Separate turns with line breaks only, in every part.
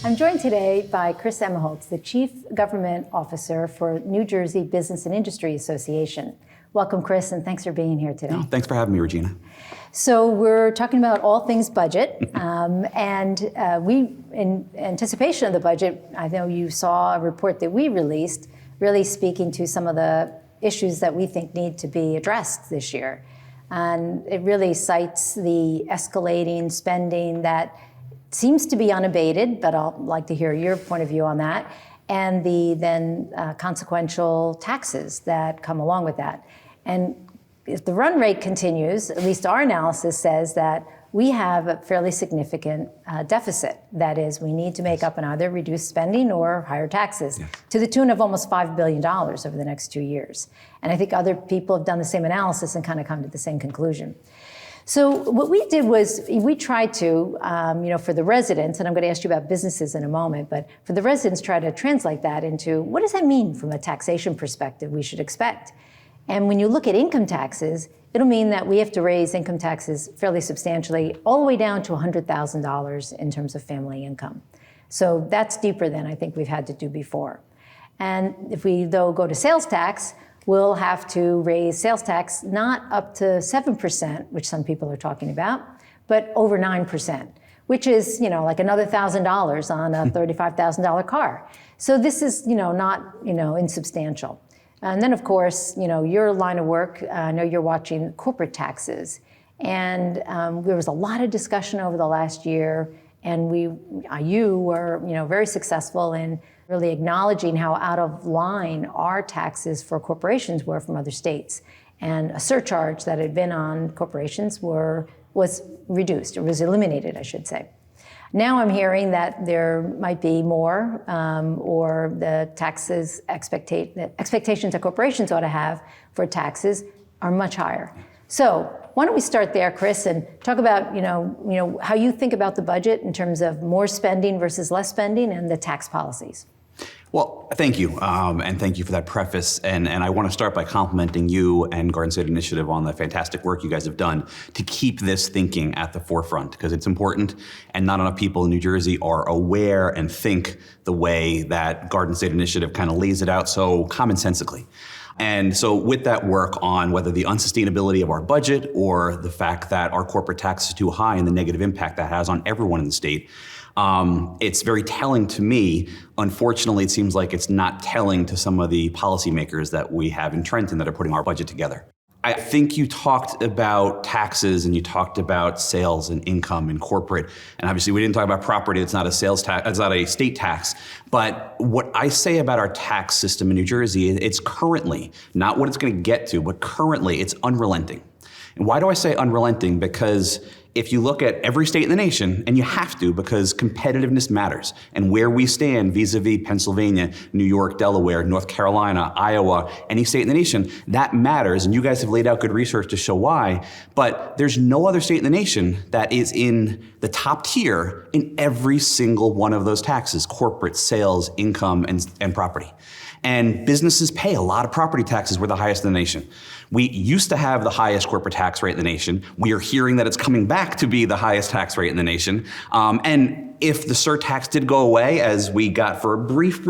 I'm joined today by Chris Emigholz, the Chief Government Officer for New Jersey Business and Industry Association. Welcome, Chris, and thanks for being here today.
Oh, thanks for having me, Regina.
So we're talking about all things budget, we, in anticipation of the budget, I know you saw a report that we released, really speaking to some of the issues that we think need to be addressed this year. And it really cites the escalating spending that seems to be unabated, but I'll like to hear your point of view on that, and the then consequential taxes that come along with that. And if the run rate continues, at least our analysis says that we have a fairly significant deficit. That is, we need to make up in either reduced spending or higher taxes to the tune of almost $5 billion over the next 2 years. And I think other people have done the same analysis and kind of come to the same conclusion. So what we did was we tried to, for the residents, and I'm going to ask you about businesses in a moment, but for the residents, try to translate that into what does that mean from a taxation perspective we should expect? And when you look at income taxes, it'll mean that we have to raise income taxes fairly substantially, all the way down to $100,000 in terms of family income. So that's deeper than I think we've had to do before. And if we, though, go to sales tax, we'll have to raise sales tax not up to 7%, which some people are talking about, but over 9%, which is, like another $1,000 on a $35,000 car. So this is, not, insubstantial. And then, of course, your line of work, I know you're watching corporate taxes. And there was a lot of discussion over the last year, and you were, very successful in really acknowledging how out of line our taxes for corporations were from other states. And a surcharge that had been on corporations was reduced, or was eliminated, I should say. Now I'm hearing that there might be more, or the taxes the expectations that corporations ought to have for taxes are much higher. So why don't we start there, Chris, and talk about how you think about the budget in terms of more spending versus less spending and the tax policies.
Well, thank you, and thank you for that preface. And I want to start by complimenting you and Garden State Initiative on the fantastic work you guys have done to keep this thinking at the forefront, because it's important, and not enough people in New Jersey are aware and think the way that Garden State Initiative kind of lays it out so commonsensically. And so with that work on whether the unsustainability of our budget or the fact that our corporate tax is too high and the negative impact that has on everyone in the state, it's very telling to me. Unfortunately, it seems like it's not telling to some of the policymakers that we have in Trenton that are putting our budget together. I think you talked about taxes and you talked about sales and income and corporate, and obviously we didn't talk about property. It's not a sales tax, it's not a state tax. But what I say about our tax system in New Jersey, it's currently, not what it's going to get to, but currently it's unrelenting. And why do I say unrelenting? Because if you look at every state in the nation, and you have to because competitiveness matters, and where we stand vis-a-vis Pennsylvania, New York, Delaware, North Carolina, Iowa, any state in the nation, that matters, and you guys have laid out good research to show why, but there's no other state in the nation that is in the top tier in every single one of those taxes: corporate, sales, income, and property. And businesses pay a lot of property taxes. We're the highest in the nation. We used to have the highest corporate tax rate in the nation. We are hearing that it's coming back to be the highest tax rate in the nation. And if the surtax did go away, as we got for a brief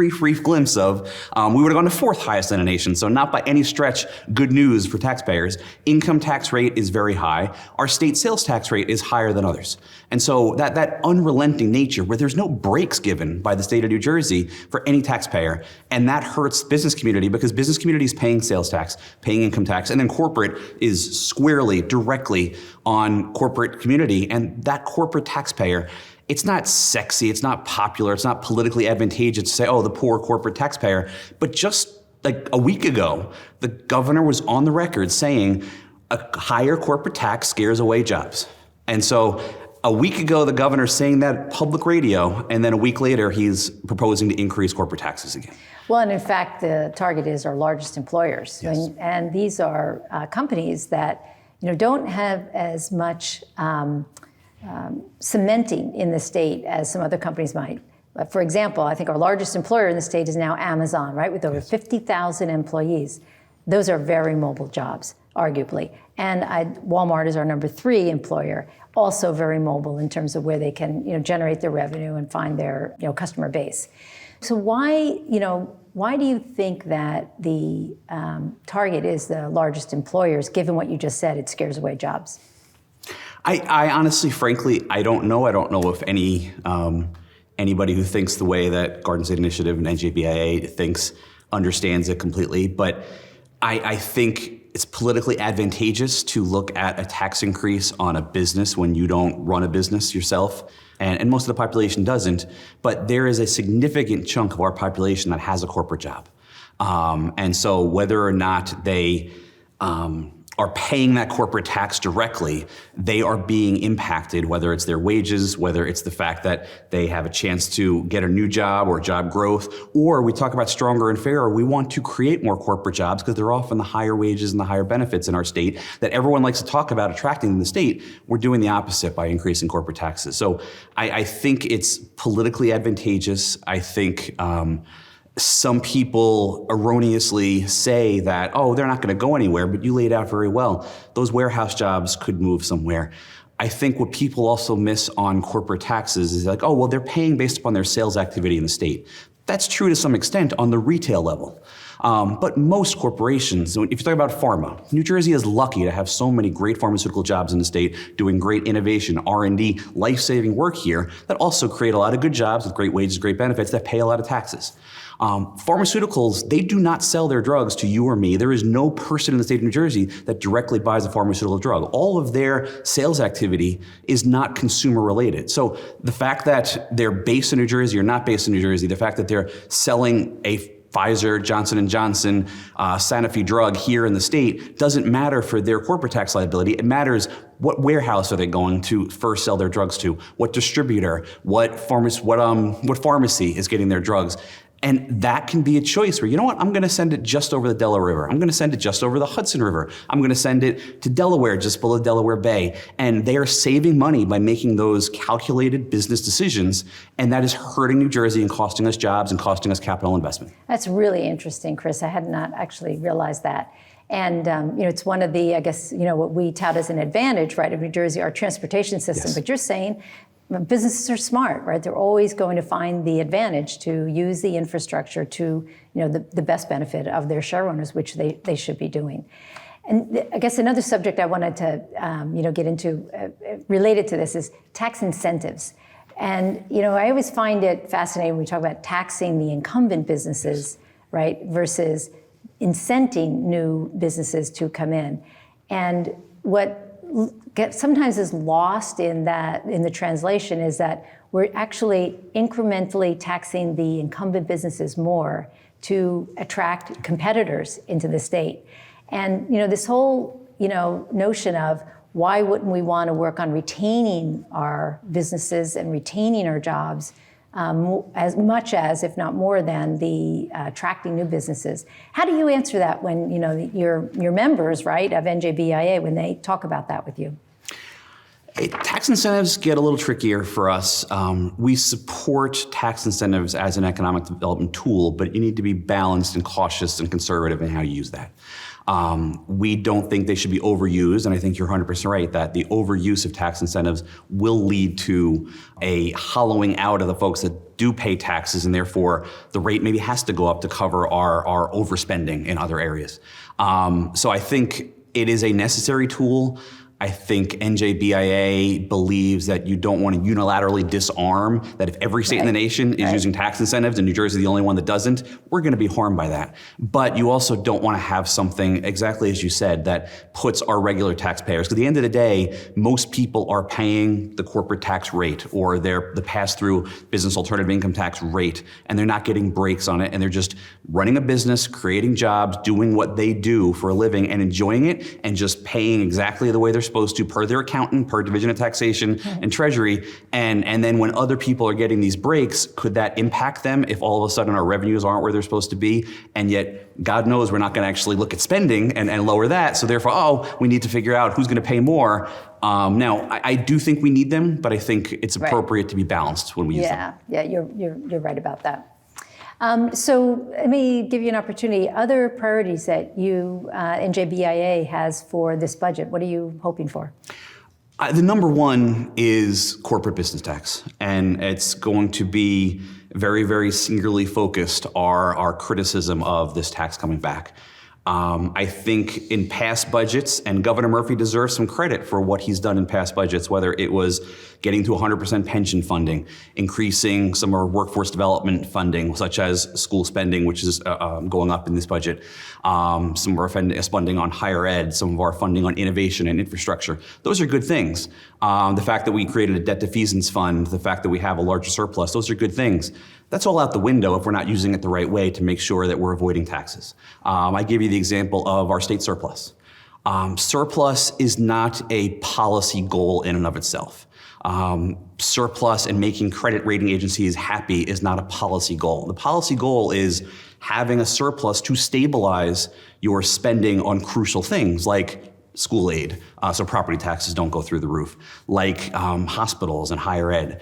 glimpse of, we would have gone to fourth highest in the nation. So not by any stretch good news for taxpayers. Income tax rate is very high. Our state sales tax rate is higher than others. And so that unrelenting nature where there's no breaks given by the state of New Jersey for any taxpayer, and that hurts business community because business community is paying sales tax, paying income tax, and then corporate is squarely, directly on corporate community. And that corporate taxpayer, it's not sexy, it's not popular, it's not politically advantageous to say, oh, the poor corporate taxpayer. But just like a week ago, the governor was on the record saying a higher corporate tax scares away jobs. And so a week ago, the governor's saying that public radio, and then a week later, he's proposing to increase corporate taxes again.
Well, and in fact, the target is our largest employers.
Yes.
And these are companies that don't have as much cementing in the state as some other companies might. But for example, I think our largest employer in the state is now Amazon, right? With over 50,000 employees. Those are very mobile jobs. arguably. And Walmart is our number 3 employer, also very mobile in terms of where they can generate their revenue and find their customer base. So why do you think that the Target is the largest employers, given what you just said, it scares away jobs?
I honestly, frankly, I don't know. I don't know if anybody who thinks the way that Garden State Initiative and NJBIA thinks understands it completely. But I think it's politically advantageous to look at a tax increase on a business when you don't run a business yourself. And most of the population doesn't. But there is a significant chunk of our population that has a corporate job. And so whether or not they are paying that corporate tax directly, they are being impacted, whether it's their wages, whether it's the fact that they have a chance to get a new job or job growth, or we talk about stronger and fairer. We want to create more corporate jobs because they're often the higher wages and the higher benefits in our state that everyone likes to talk about attracting in the state. We're doing the opposite by increasing corporate taxes. So I think it's politically advantageous. I think some people erroneously say that, oh, they're not going to go anywhere, but you laid out very well. Those warehouse jobs could move somewhere. I think what people also miss on corporate taxes is like, oh, well, they're paying based upon their sales activity in the state. That's true to some extent on the retail level. But most corporations, if you talk about pharma, New Jersey is lucky to have so many great pharmaceutical jobs in the state doing great innovation, R&D, life-saving work here that also create a lot of good jobs with great wages, great benefits that pay a lot of taxes. Pharmaceuticals, they do not sell their drugs to you or me. There is no person in the state of New Jersey that directly buys a pharmaceutical drug. All of their sales activity is not consumer related. So the fact that they're based in New Jersey or not based in New Jersey, the fact that they're selling a Pfizer, Johnson & Johnson, Sanofi drug here in the state doesn't matter for their corporate tax liability. It matters what warehouse are they going to first sell their drugs to, what distributor, what pharmacy is getting their drugs. And that can be a choice where, you know what, I'm going to send it just over the Delaware River. I'm going to send it just over the Hudson River. I'm going to send it to Delaware, just below the Delaware Bay. And they are saving money by making those calculated business decisions. And that is hurting New Jersey and costing us jobs and costing us capital investment.
That's really interesting, Chris. I had not actually realized that. And it's one of the, I guess, what we tout as an advantage, right, of New Jersey, our transportation system.
Yes.
But you're saying businesses are smart, right? They're always going to find the advantage to use the infrastructure to, the best benefit of their share owners, which they should be doing. And I guess another subject I wanted to, get into related to this is tax incentives. And, I always find it fascinating when we talk about taxing the incumbent businesses, right, versus incenting new businesses to come in. And what sometimes is lost in the translation is that we're actually incrementally taxing the incumbent businesses more to attract competitors into the state. And this whole notion of why wouldn't we want to work on retaining our businesses and retaining our jobs as much as, if not more than, the attracting new businesses. How do you answer that when your members, right, of NJBIA, when they talk about that with you?
Tax incentives get a little trickier for us. We support tax incentives as an economic development tool, but you need to be balanced and cautious and conservative in how you use that. We don't think they should be overused, and I think you're 100% right that the overuse of tax incentives will lead to a hollowing out of the folks that do pay taxes, and therefore the rate maybe has to go up to cover our overspending in other areas. So I think it is a necessary tool. I think NJBIA believes that you don't want to unilaterally disarm, that if every state in the nation is using tax incentives and New Jersey is the only one that doesn't, we're going to be harmed by that. But you also don't want to have something, exactly as you said, that puts our regular taxpayers, because at the end of the day, most people are paying the corporate tax rate or the pass-through business alternative income tax rate, and they're not getting breaks on it, and they're just running a business, creating jobs, doing what they do for a living and enjoying it, and just paying exactly the way they're supposed to per their accountant, per division of taxation and treasury. And then when other people are getting these breaks, could that impact them if all of a sudden our revenues aren't where they're supposed to be? And yet, God knows we're not going to actually look at spending and lower that. So therefore, we need to figure out who's going to pay more. Now, I do think we need them, but I think it's appropriate to be balanced when we use them.
Yeah, you're right about that. So let me give you an opportunity. Other priorities that you, NJBIA, has for this budget, what are you hoping for?
The number one is corporate business tax, and it's going to be very, very singularly focused our criticism of this tax coming back. I think in past budgets, and Governor Murphy deserves some credit for what he's done in past budgets, whether it was getting to 100% pension funding, increasing some of our workforce development funding, such as school spending, which is going up in this budget, some of our funding on higher ed, some of our funding on innovation and infrastructure. Those are good things. The fact that we created a debt defeasance fund, the fact that we have a larger surplus, those are good things. That's all out the window if we're not using it the right way to make sure that we're avoiding taxes. I gave you the example of our state surplus. Surplus is not a policy goal in and of itself. Surplus and making credit rating agencies happy is not a policy goal. The policy goal is having a surplus to stabilize your spending on crucial things like school aid, so property taxes don't go through the roof, like hospitals and higher ed,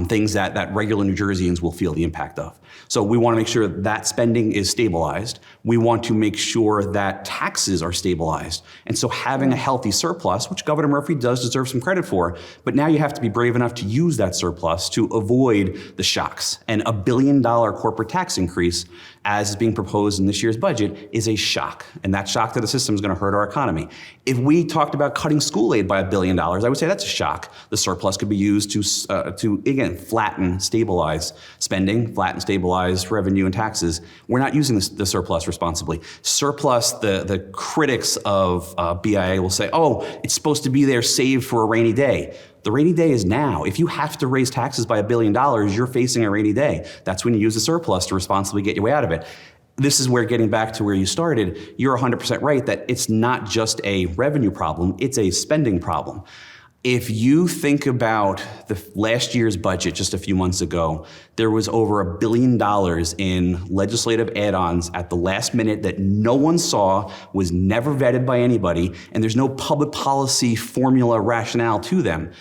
things that regular New Jerseyans will feel the impact of. So we want to make sure that spending is stabilized. We want to make sure that taxes are stabilized. And so having a healthy surplus, which Governor Murphy does deserve some credit for, but now you have to be brave enough to use that surplus to avoid the shocks. And $1 billion corporate tax increase, as is being proposed in this year's budget, is a shock. And that shock to the system is going to hurt our economy. If we talked about cutting school aid by $1 billion, I would say that's a shock. The surplus could be used to again, flatten, stabilize spending, flatten, stabilize revenue and taxes. We're not using the surplus responsibly. Surplus, the critics of BIA will say, oh, it's supposed to be there saved for a rainy day. The rainy day is now. If you have to raise taxes by $1 billion, you're facing a rainy day. That's when you use the surplus to responsibly get your way out of it. This is where, getting back to where you started, you're 100% right that it's not just a revenue problem, it's a spending problem. If you think about the last year's budget just a few months ago, there was over $1 billion in legislative add-ons at the last minute that no one saw, was never vetted by anybody, and there's no public policy formula rationale to them.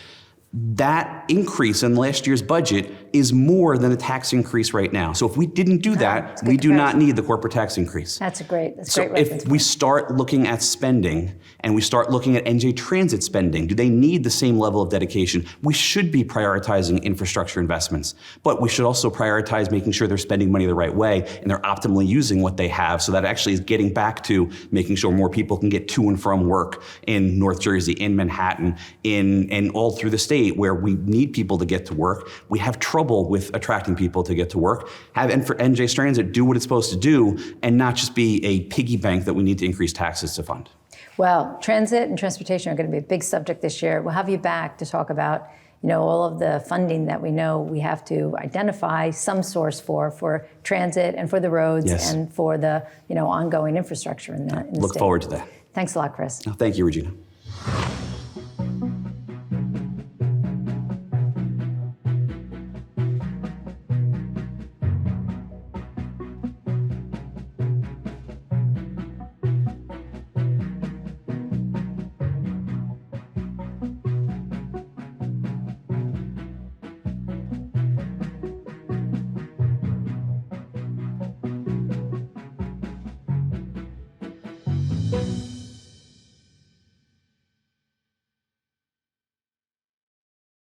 That increase in last year's budget is more than a tax increase right now. So if we didn't do that, we do not need the corporate tax increase.
That's great reference
if we start looking at spending and we start looking at NJ Transit spending, do they need the same level of dedication? We should be prioritizing infrastructure investments, but we should also prioritize making sure they're spending money the right way and they're optimally using what they have, so that actually is getting back to making sure more people can get to and from work in North Jersey, in Manhattan, and all through the state where we need people to get to work. We have trouble with attracting people to get to work. And for NJ Transit, do what it's supposed to do and not just be a piggy bank that we need to increase taxes to fund.
Well, transit and transportation are going to be a big subject this year. We'll have you back to talk about, all of the funding that we know we have to identify some source for transit and for the roads and for the, ongoing infrastructure in the state.
Look forward to that.
Thanks a lot, Chris.
Thank you, Regina.